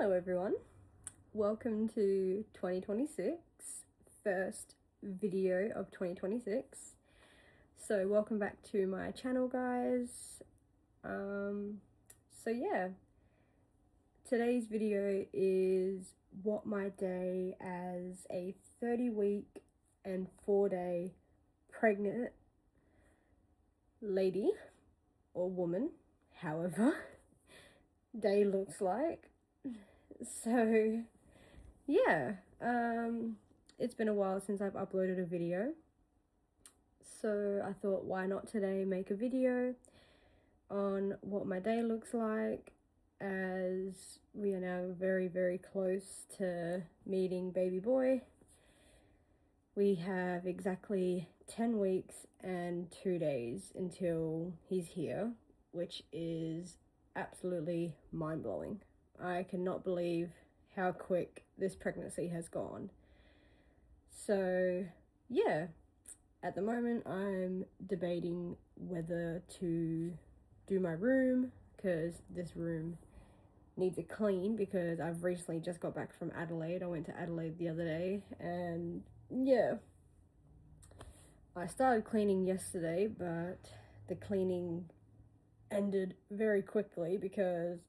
Hello everyone, welcome to 2026, first video of 2026. So welcome back to my channel, guys. So yeah, today's video is what my day as a 30-week and 4-day pregnant lady or woman, however, day looks like. So yeah, it's been a while since I've uploaded a video, so I thought, why not today make a video on what my day looks like, as we are now very close to meeting baby boy. We have exactly 10 weeks and 2 days until he's here, which is absolutely mind-blowing. I cannot believe how quick this pregnancy has gone. So yeah, at the moment I'm debating whether to do my room, because this room needs a clean, because I've recently just got back from Adelaide. I went to Adelaide the other day, and yeah, I started cleaning yesterday, but the cleaning ended very quickly because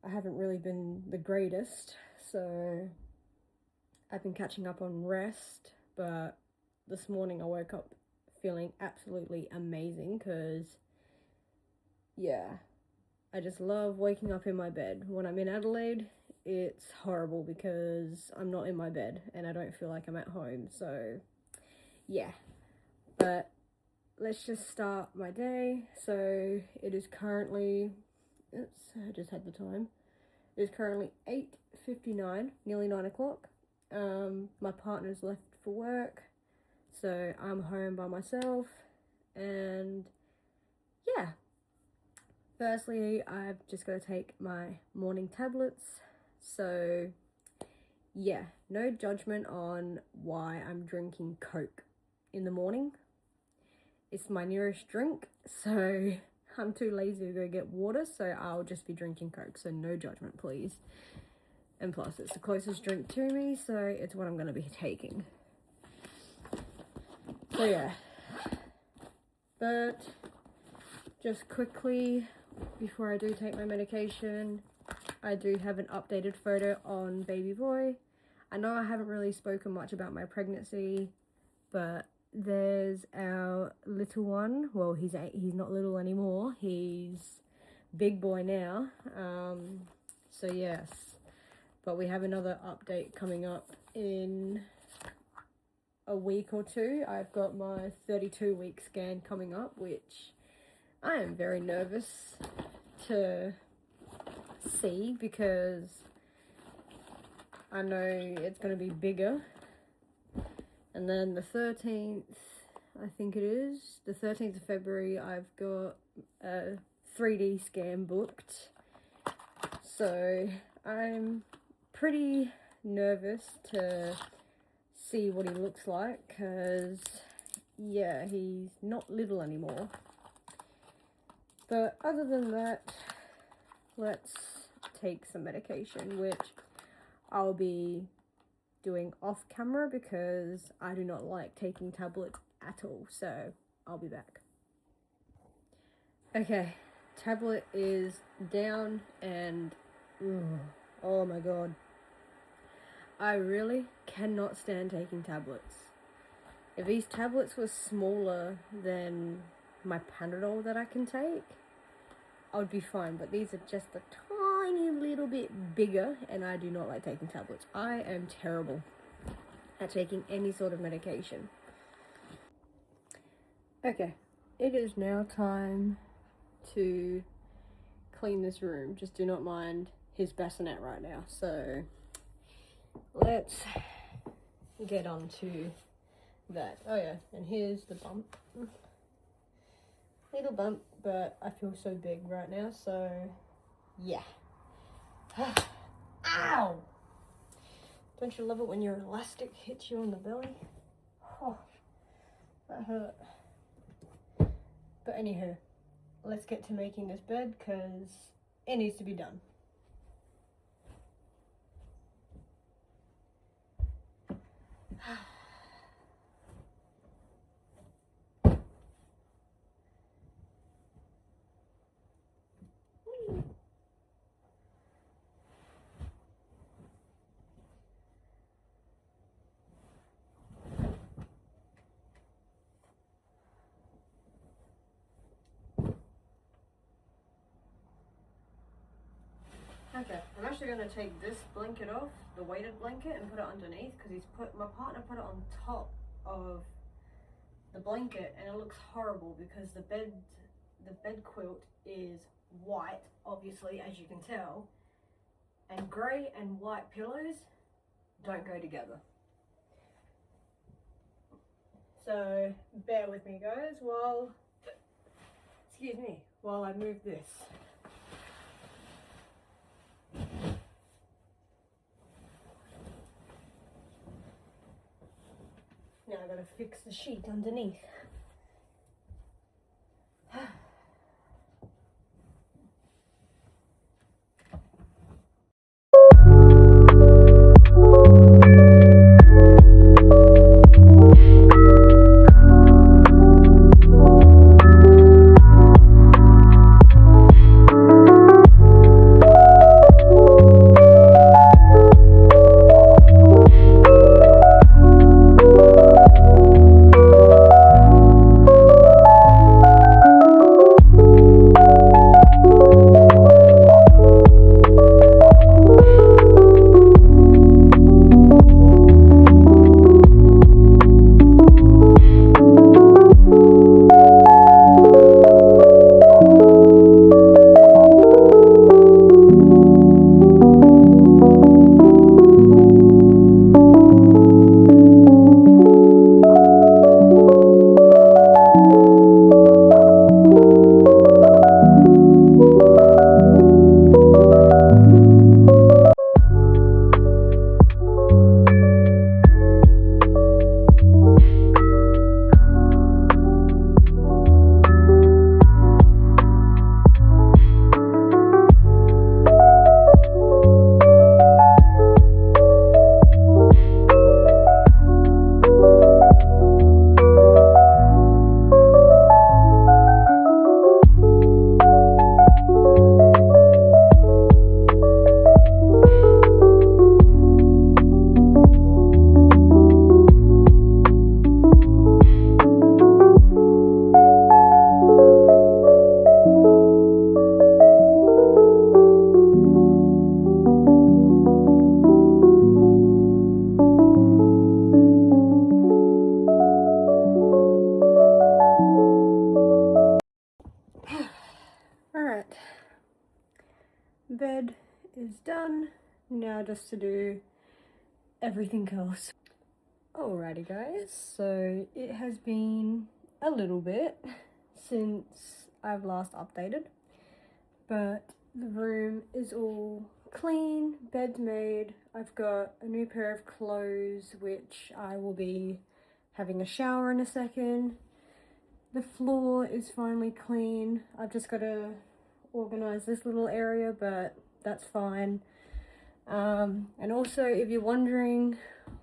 I haven't really been the greatest, so I've been catching up on rest. But this morning I woke up feeling absolutely amazing, because yeah, I just love waking up in my bed. When I'm in Adelaide, it's horrible because I'm not in my bed and I don't feel like I'm at home. So yeah, but let's just start my day. So it is currently, I just had the time. It is currently 8:59, nearly 9 o'clock. My partner's left for work, so I'm home by myself. And yeah, firstly, I've just got to take my morning tablets. So yeah, no judgment on why I'm drinking Coke in the morning. It's my nearest drink, so I'm too lazy to go get water, so I'll just be drinking Coke, so no judgment, please. And plus, it's the closest drink to me, so it's what I'm going to be taking. So yeah. But just quickly, before I do take my medication, I do have an updated photo on baby boy. I know I haven't really spoken much about my pregnancy, but there's our little one. Well, he's not little anymore. He's big boy now. So yes, but we have another update coming up in a week or two. I've got my 32-week scan coming up, which I am very nervous to see, because I know it's going to be bigger. And then the 13th, I think it is, the 13th of February, I've got a 3D scan booked. So I'm pretty nervous to see what he looks like, because yeah, he's not little anymore. But other than that, let's take some medication, which I'll be doing off camera because I do not like taking tablets at all. So I'll be back. Okay, tablet is down, and oh my god, I really cannot stand taking tablets. If these tablets were smaller than my Panadol that I can take, I would be fine, but these are just a tiny little bit bigger, and I do not like taking tablets. I am terrible at taking any sort of medication. Okay, it is now time to clean this room. Just do not mind his bassinet right now. So let's get on to that. Oh yeah, and here's the bump. Little bump, but I feel so big right now, so yeah. Ow! Don't you love it when your elastic hits you on the belly? Oh, that hurt. But anywho, let's get to making this bed, because it needs to be done. actually going to take this blanket off, the weighted blanket, and put it underneath, because my partner put it on top of the blanket, and it looks horrible because the bed quilt is white, obviously, as you can tell, and grey and white pillows don't go together. So bear with me, guys, while I move this. Now I've got to fix the sheet underneath. Alright, bed is done. Now just to do everything else. Alrighty guys, so it has been a little bit since I've last updated, but the room is all clean, bed's made. I've got a new pair of clothes which I will be having a shower in a second. The floor is finally clean. I've just got to organize this little area, but that's fine. And also, if you're wondering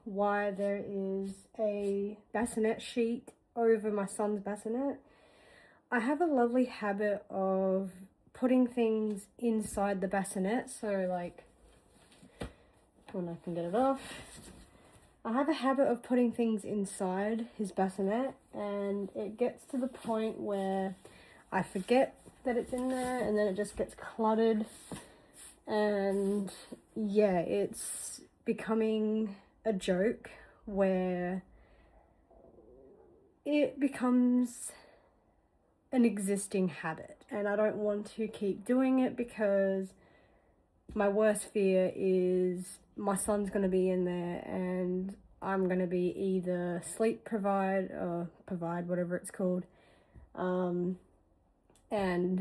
why there is a bassinet sheet over my son's bassinet, I have a lovely habit of putting things inside the bassinet. So like, when I can get it off, I have a habit of putting things inside his bassinet, and it gets to the point where I forget that it's in there, and then it just gets cluttered, and yeah, it's becoming a joke where it becomes an existing habit, and I don't want to keep doing it because my worst fear is my son's going to be in there and I'm going to be either sleep provide or provide, whatever it's called, and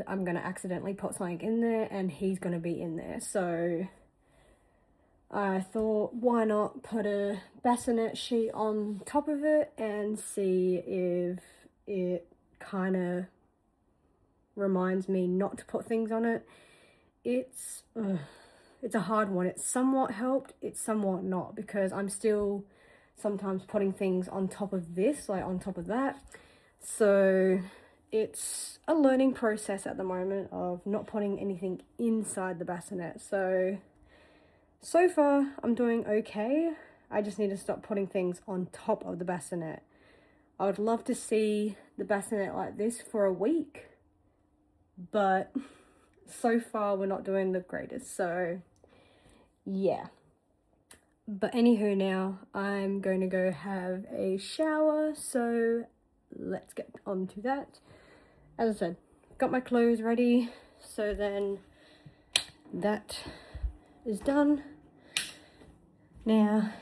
I'm going to accidentally put something in there and he's going to be in there. So I thought, why not put a bassinet sheet on top of it and see if it kind of reminds me not to put things on it. It's a hard one. It's somewhat helped, it's somewhat not, because I'm still sometimes putting things on top of this, like on top of that. So it's a learning process at the moment of not putting anything inside the bassinet. So far I'm doing okay. I just need to stop putting things on top of the bassinet. I would love to see the bassinet like this for a week, but so far we're not doing the greatest. So yeah. But anywho, now I'm going to go have a shower, so let's get on to that. As I said, got my clothes ready, so then that is done. Now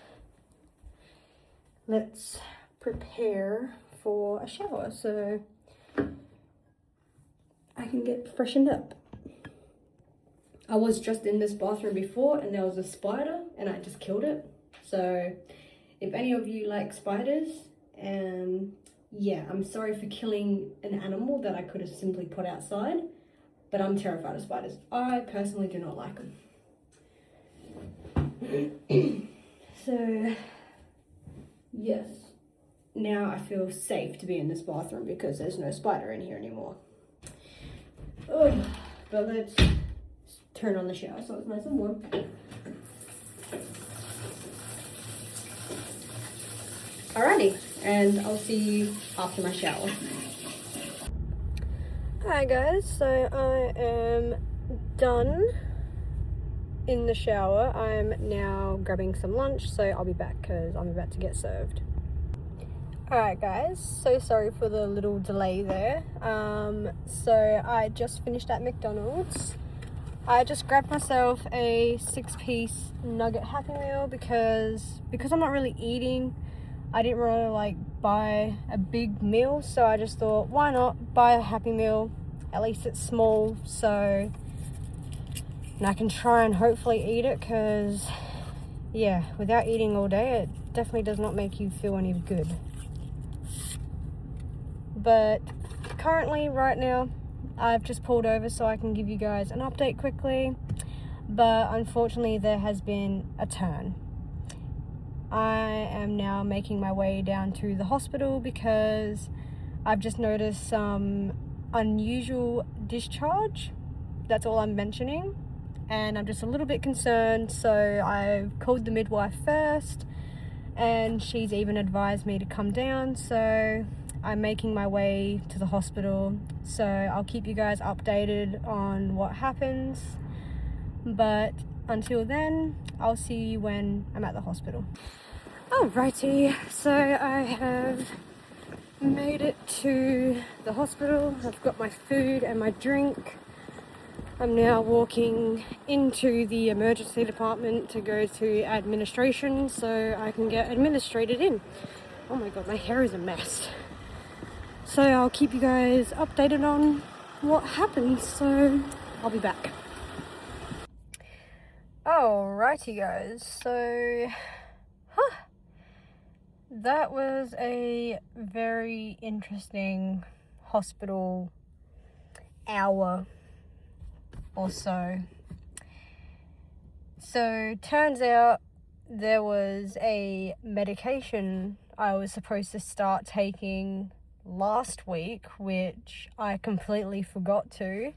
let's prepare for a shower so I can get freshened up. I was just in this bathroom before and there was a spider and I just killed it. So if any of you like spiders, yeah, I'm sorry for killing an animal that I could have simply put outside, but I'm terrified of spiders. I personally do not like them. So yes, now I feel safe to be in this bathroom because there's no spider in here anymore. Oh, but let's turn on the shower so it's nice and warm. Alrighty, and I'll see you after my shower. Hi guys, so I am done in the shower. I'm now grabbing some lunch, so I'll be back because I'm about to get served. Alright guys, so sorry for the little delay there. So I just finished at McDonald's. I just grabbed myself a 6-piece nugget Happy Meal because I'm not really eating. I didn't want to like buy a big meal, so I just thought, why not buy a Happy Meal? At least it's small, so and I can try and hopefully eat it, because yeah, without eating all day, it definitely does not make you feel any good. But currently, right now, I've just pulled over so I can give you guys an update quickly, but unfortunately there has been a turn. I am now making my way down to the hospital because I've just noticed some unusual discharge. That's all I'm mentioning, and I'm just a little bit concerned, so I've called the midwife first and she's even advised me to come down, so I'm making my way to the hospital. So I'll keep you guys updated on what happens, but until then, I'll see you when I'm at the hospital. Alrighty, so I have made it to the hospital. I've got my food and my drink. I'm now walking into the emergency department to go to administration so I can get administrated in. Oh my god, my hair is a mess. So I'll keep you guys updated on what happens, so I'll be back. Alrighty guys, so that was a very interesting hospital hour or so. So turns out there was a medication I was supposed to start taking last week, which I completely forgot to.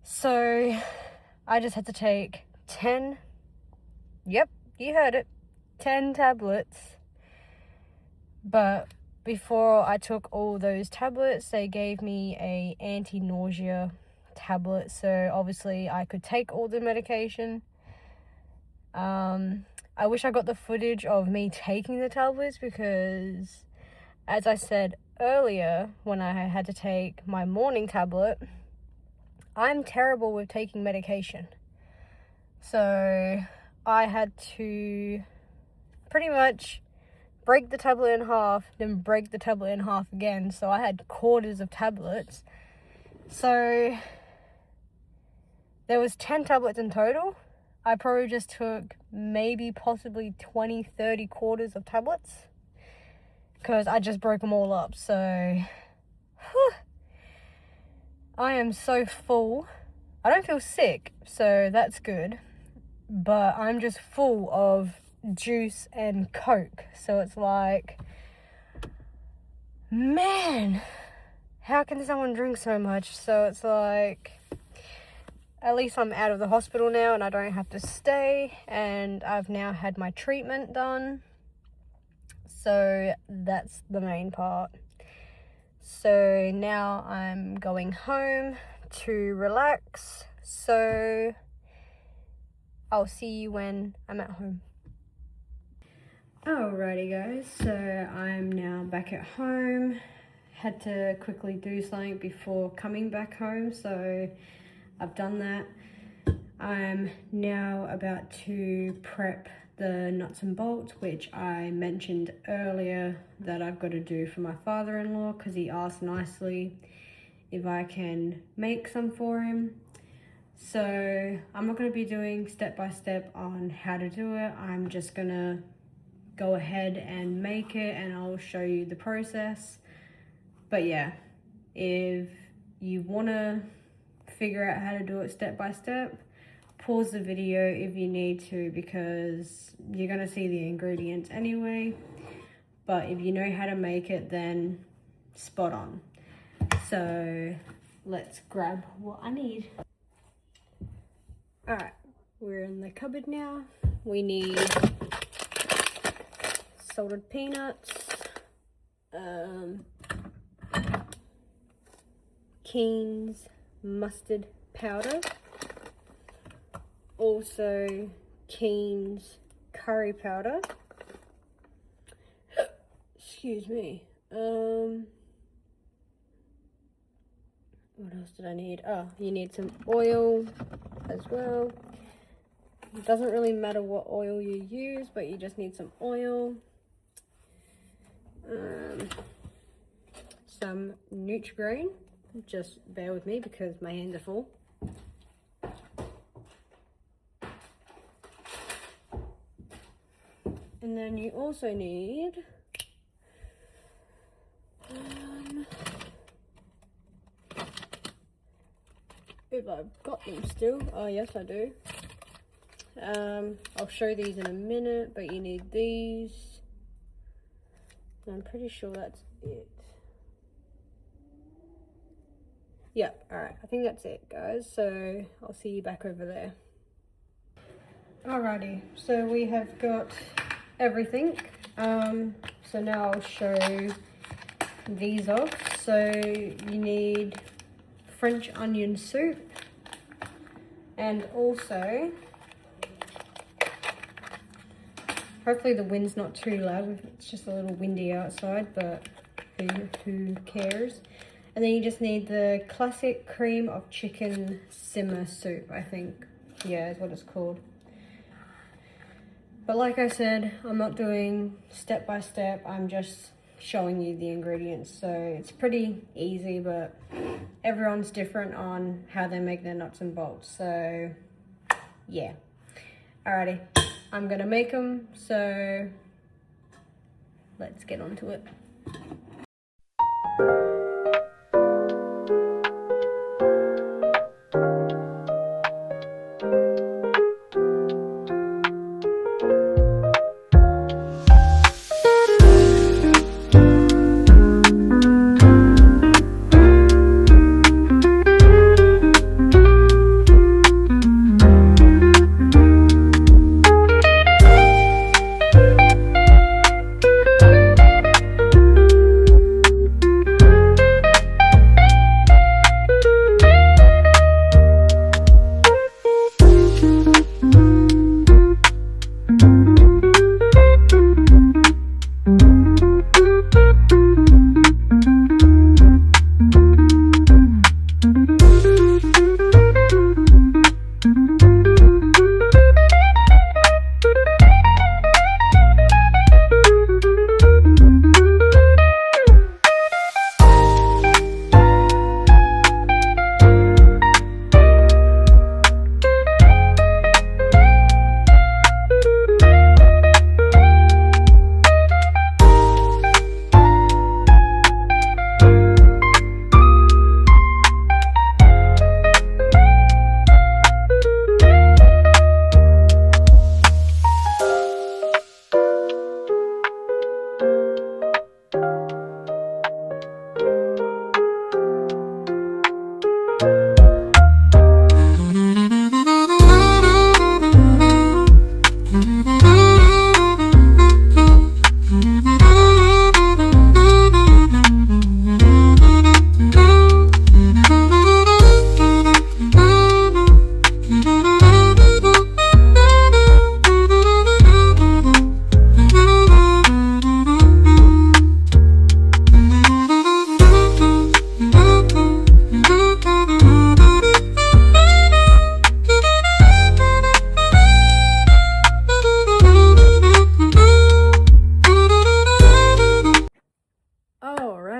So I just had to take 10, yep, you heard it, 10 tablets. But before I took all those tablets, they gave me a anti-nausea tablet, so obviously I could take all the medication. I wish I got the footage of me taking the tablets, because as I said earlier, when I had to take my morning tablet, I'm terrible with taking medication. So I had to pretty much break the tablet in half, then break the tablet in half again. So I had quarters of tablets. So there was 10 tablets in total. I probably just took maybe possibly 20, 30 quarters of tablets, because I just broke them all up. So I am so full. I don't feel sick, so that's good, but I'm just full of juice and Coke. So it's like, man, how can someone drink so much? So it's like, at least I'm out of the hospital now and I don't have to stay, and I've now had my treatment done. So that's the main part. So now I'm going home to relax. So I'll see you when I'm at home. Alrighty guys, so I'm now back at home. Had to quickly do something before coming back home, so I've done that. I'm now about to prep the nuts and bolts, which I mentioned earlier that I've got to do for my father-in-law because he asked nicely if I can make some for him. So I'm not going to be doing step-by-step on how to do it. I'm just going to go ahead and make it and I'll show you the process. But yeah, if you want to figure out how to do it step by step, pause the video if you need to because you're going to see the ingredients anyway. But if you know how to make it, then spot on. So let's grab what I need. Alright, we're in the cupboard now. We need salted peanuts, Keen's mustard powder, also Keen's curry powder, excuse me, what else did I need? Oh, you need some oil as well. It doesn't really matter what oil you use, but you just need some oil. Some Nutri-Grain, just bear with me because my hands are full. And then you also need if I've got them still, oh yes I do. I'll show these in a minute, but you need these. I'm pretty sure that's it. Yep, alright, I think that's it guys, so I'll see you back over there. Alrighty, so we have got everything. So now I'll show these off. So you need French onion soup and also, hopefully the wind's not too loud, it's just a little windy outside, but who cares? And then you just need the classic cream of chicken simmer soup, I think. Yeah, is what it's called. But like I said, I'm not doing step by step, I'm just showing you the ingredients. So it's pretty easy, but everyone's different on how they make their nuts and bolts. So yeah. Alrighty, I'm gonna make them, so let's get on to it.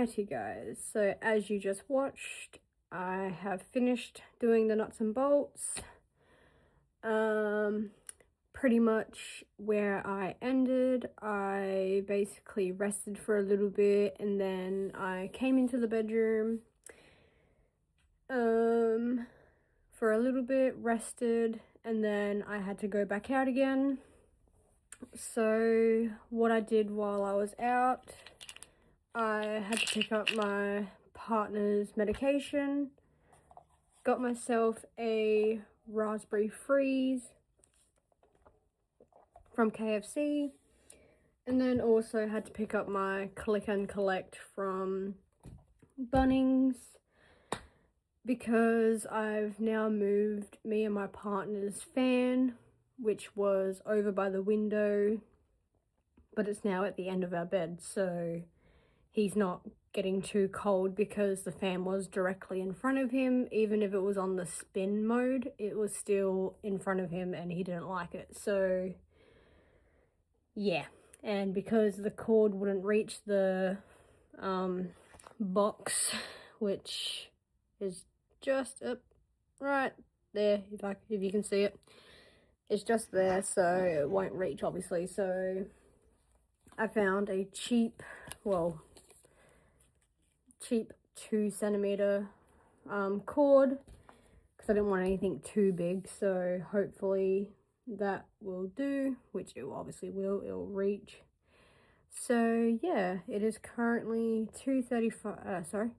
Alrighty guys, so as you just watched, I have finished doing the nuts and bolts. Pretty much where I ended, I basically rested for a little bit and then I came into the bedroom for a little bit, rested, and then I had to go back out again. So what I did while I was out, I had to pick up my partner's medication, got myself a raspberry freeze from KFC, and then also had to pick up my click and collect from Bunnings because I've now moved me and my partner's fan, which was over by the window, but it's now at the end of our bed, so he's not getting too cold because the fan was directly in front of him. Even if it was on the spin mode, it was still in front of him and he didn't like it. So yeah, and because the cord wouldn't reach the box, which is just up right there, if you can see it, it's just there, so it won't reach obviously. So I found a cheap 2cm cord because I didn't want anything too big, so hopefully that will do, which it obviously will, it'll reach. So yeah, it is currently 2:35, sorry,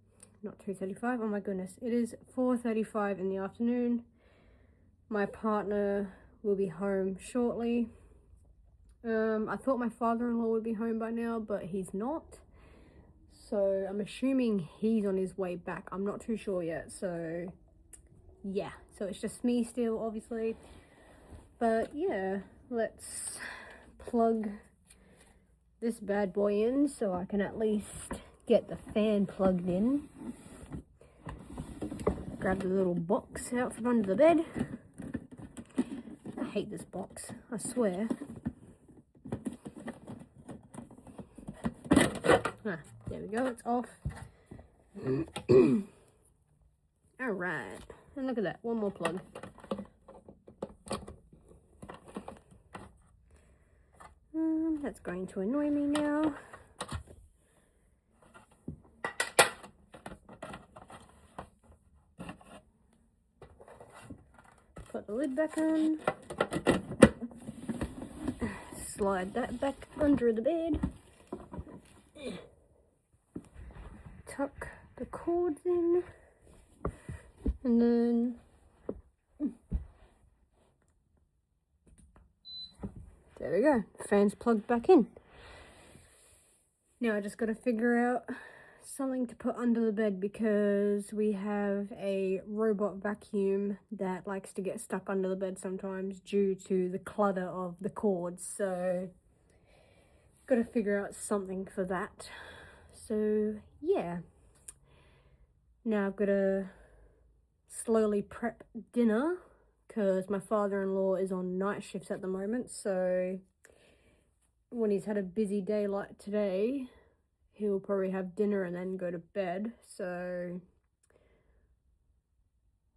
not 2:35, oh my goodness, it is 4:35 in the afternoon. My partner will be home shortly. I thought my father-in-law would be home by now, but he's not. So I'm assuming he's on his way back. I'm not too sure yet. So yeah, so it's just me still, obviously. But yeah, let's plug this bad boy in so I can at least get the fan plugged in. Grab the little box out from under the bed. I hate this box, I swear. Ah, there we go, it's off. Alright, and look at that, one more plug. That's going to annoy me now. Put the lid back on. Slide that back under the bed. Tuck the cords in. And then there we go, fan's plugged back in. Now I just got to figure out something to put under the bed because we have a robot vacuum that likes to get stuck under the bed sometimes due to the clutter of the cords. So got to figure out something for that. So yeah, now I've got to slowly prep dinner because my father-in-law is on night shifts at the moment, so when he's had a busy day like today, he'll probably have dinner and then go to bed. So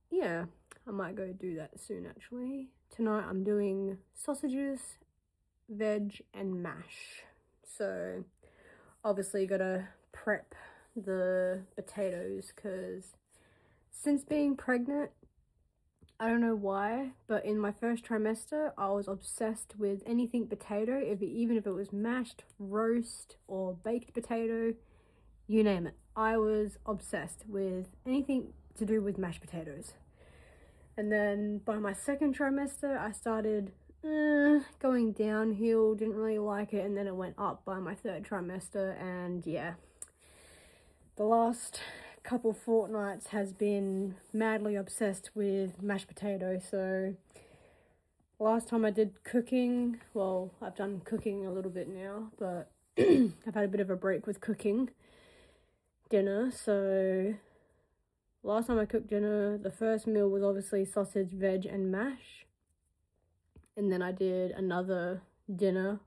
yeah, I might go do that soon actually. Tonight I'm doing sausages, veg and mash. So obviously gotta prep the potatoes because since being pregnant, I don't know why, but in my first trimester, I was obsessed with anything potato, even if it was mashed, roast, or baked potato, you name it. I was obsessed with anything to do with mashed potatoes. And then by my second trimester, I started going downhill, didn't really like it, and then it went up by my third trimester, and yeah. The last couple fortnights has been madly obsessed with mashed potato. So last time I did cooking, well, I've done cooking a little bit now, but I've had a bit of a break with cooking dinner. So last time I cooked dinner, the first meal was obviously sausage, veg and mash, and then I did another dinner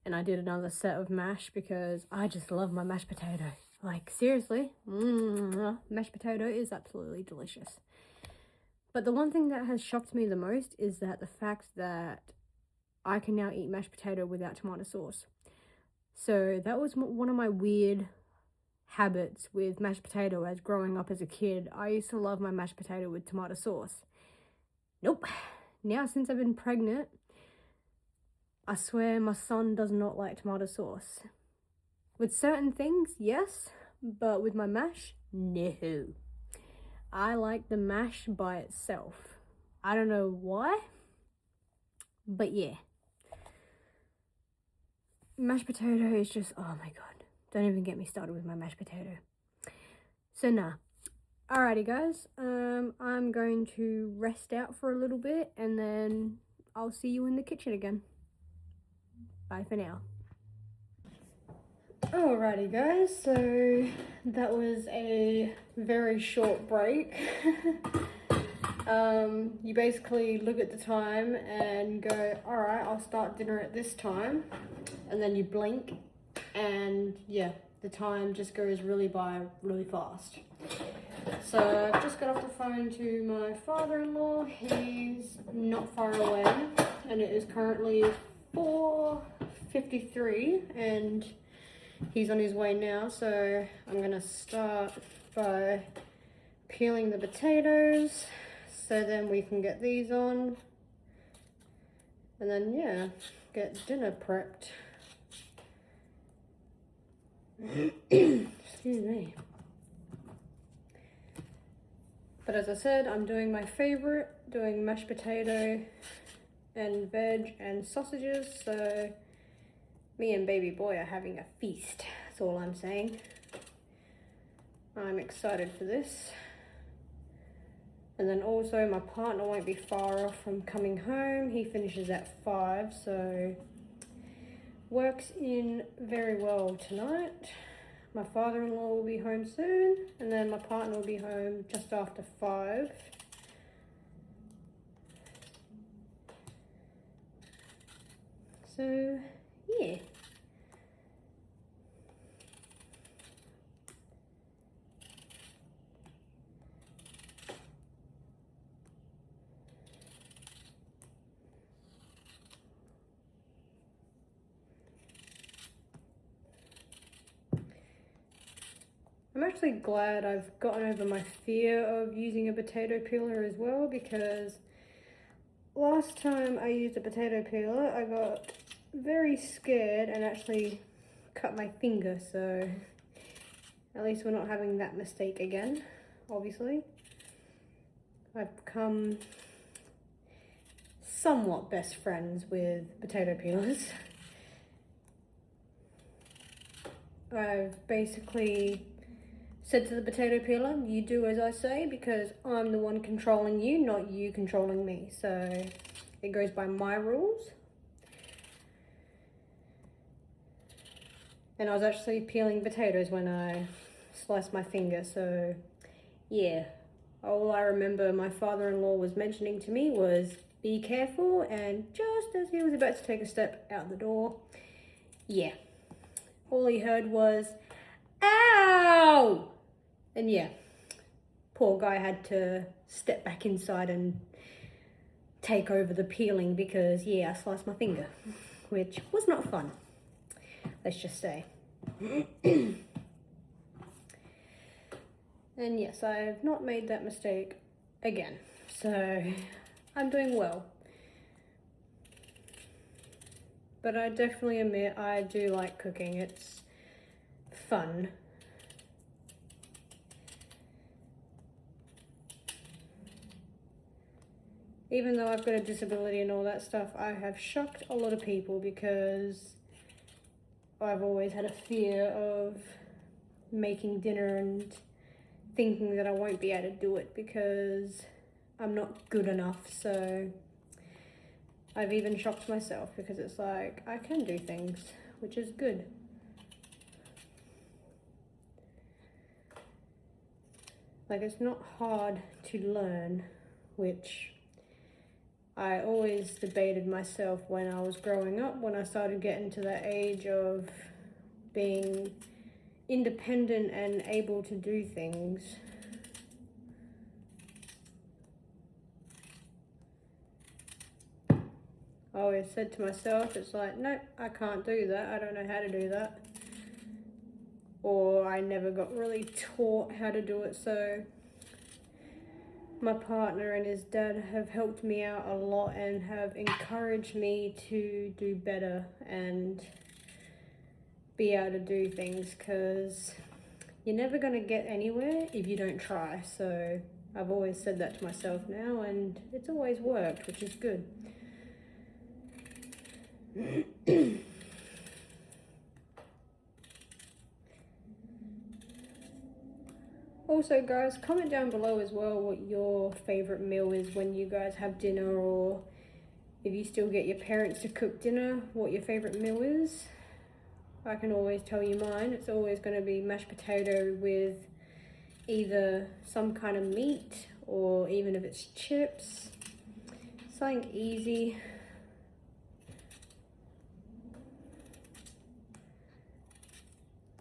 and I did another set of mash because I just love my mashed potato. Like, seriously, mashed potato is absolutely delicious. But the one thing that has shocked me the most is that the fact that I can now eat mashed potato without tomato sauce. So that was one of my weird habits with mashed potato as growing up as a kid. I used to love my mashed potato with tomato sauce. Nope. Now, since I've been pregnant, I swear my son does not like tomato sauce. With certain things, yes, but with my mash, no. I like the mash by itself. I don't know why, but yeah. Mashed potato is just, oh my god. Don't even get me started with my mashed potato. So nah. Alrighty guys, I'm going to rest out for a little bit and then I'll see you in the kitchen again. Bye for now. Alrighty guys, so that was a very short break. You basically look at the time and go, alright, I'll start dinner at this time, and then you blink and yeah, the time just goes really fast. So I've just got off the phone to my father-in-law. He's not far away and it is currently 4:53 and he's on his way now, so I'm gonna start by peeling the potatoes so then we can get these on and then yeah, get dinner prepped. Excuse me. But as I said, I'm doing my favorite, doing mashed potato and veg and sausages, so me and baby boy are having a feast, that's all I'm saying. I'm excited for this. And then also my partner won't be far off from coming home. He finishes at 5, so works in very well tonight. My father-in-law will be home soon, and then my partner will be home just after 5. So, yeah. I'm actually glad I've gotten over my fear of using a potato peeler as well, because last time I used a potato peeler, I got very scared and actually cut my finger, so at least we're not having that mistake again, obviously. I've become somewhat best friends with potato peelers. I've basically said to the potato peeler, you do as I say because I'm the one controlling you, not you controlling me. So it goes by my rules. And I was actually peeling potatoes when I sliced my finger, so yeah. All I remember my father-in-law was mentioning to me was be careful, and just as he was about to take a step out the door, yeah, all he heard was, ow! And yeah, poor guy had to step back inside and take over the peeling because, yeah, I sliced my finger, which was not fun, let's just say. And yes, I have not made that mistake again, so I'm doing well. But I definitely admit I do like cooking, it's fun. Even though I've got a disability and all that stuff, I have shocked a lot of people because I've always had a fear of making dinner and thinking that I won't be able to do it because I'm not good enough. So I've even shocked myself because it's like, I can do things, which is good. Like, it's not hard to learn, which I always debated myself when I was growing up, when I started getting to that age of being independent and able to do things. I always said to myself, it's like, nope, I can't do that. I don't know how to do that. Or I never got really taught how to do it, so my partner and his dad have helped me out a lot and have encouraged me to do better and be able to do things, because you're never going to get anywhere if you don't try. So I've always said that to myself now, and it's always worked, which is good. Also, guys, comment down below as well what your favorite meal is when you guys have dinner, or if you still get your parents to cook dinner, what your favorite meal is. I can always tell you mine. It's always going to be mashed potato with either some kind of meat, or even if it's chips, something easy.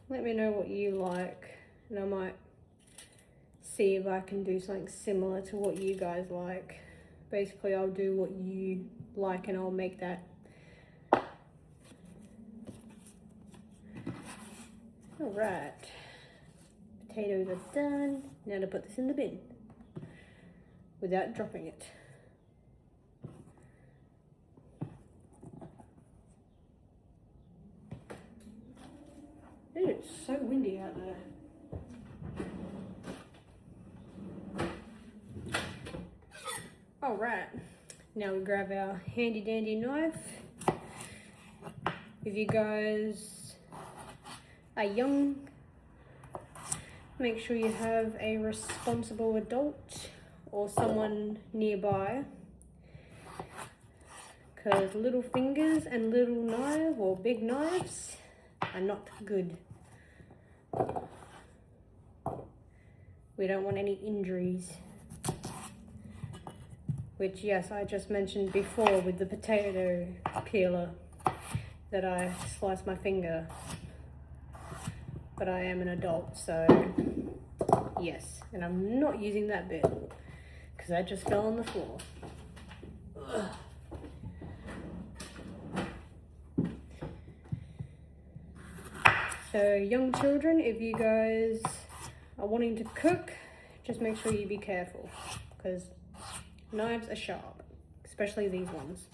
Let me know what you like, and I might see if I can do something similar to what you guys like. Basically, I'll do what you like and I'll make that. Alright, potatoes are done. Now to put this in the bin without dropping it. It is so windy out there. Alright, now we grab our handy dandy knife. If you guys are young, make sure you have a responsible adult or someone nearby, because little fingers and little knife or big knives are not good. We don't want any injuries. Which, yes, I just mentioned before with the potato peeler that I sliced my finger. But I am an adult, so yes. And I'm not using that bit because that just fell on the floor. Ugh. So, young children, if you guys are wanting to cook, just make sure you be careful, because knives are sharp, especially these ones.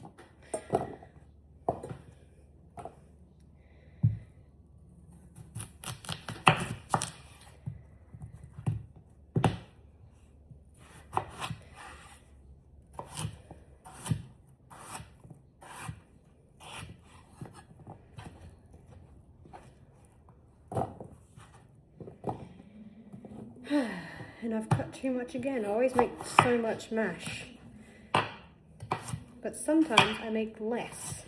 And I've cut too much again. I always make so much mash, but sometimes I make less.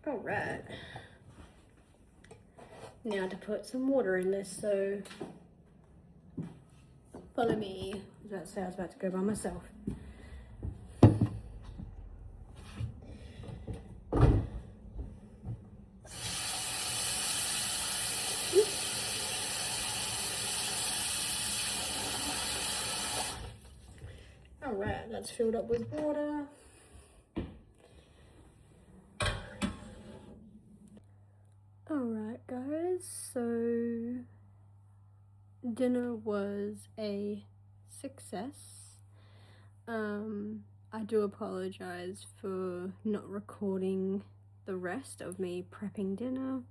All right. Now to put some water in this, so follow me. I was about to say I was about to go by myself. Alright, that's filled up with water. Alright guys, so dinner was a success. I do apologize for not recording the rest of me prepping dinner.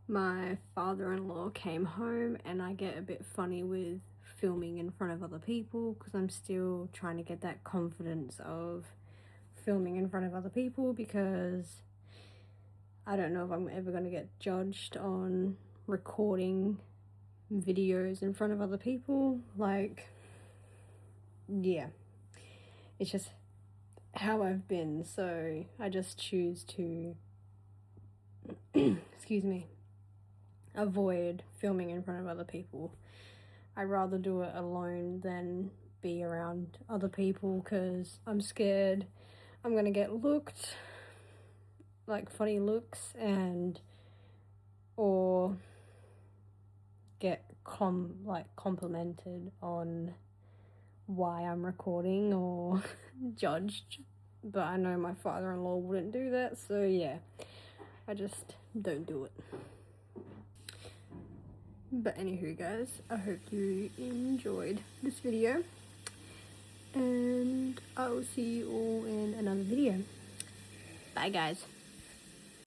My father-in-law came home and I get a bit funny with filming in front of other people because I'm still trying to get that confidence of filming in front of other people, because I don't know if I'm ever going to get judged on recording videos in front of other people. Like, yeah, it's just how I've been, so I just choose to excuse me, avoid filming in front of other people. I'd rather do it alone than be around other people because I'm scared I'm gonna get looked, like funny looks, and or get complimented on why I'm recording or judged. But I know my father-in-law wouldn't do that, so yeah, I just don't do it. But anywho guys, I hope you enjoyed this video, and I will see you all in another video. Bye guys.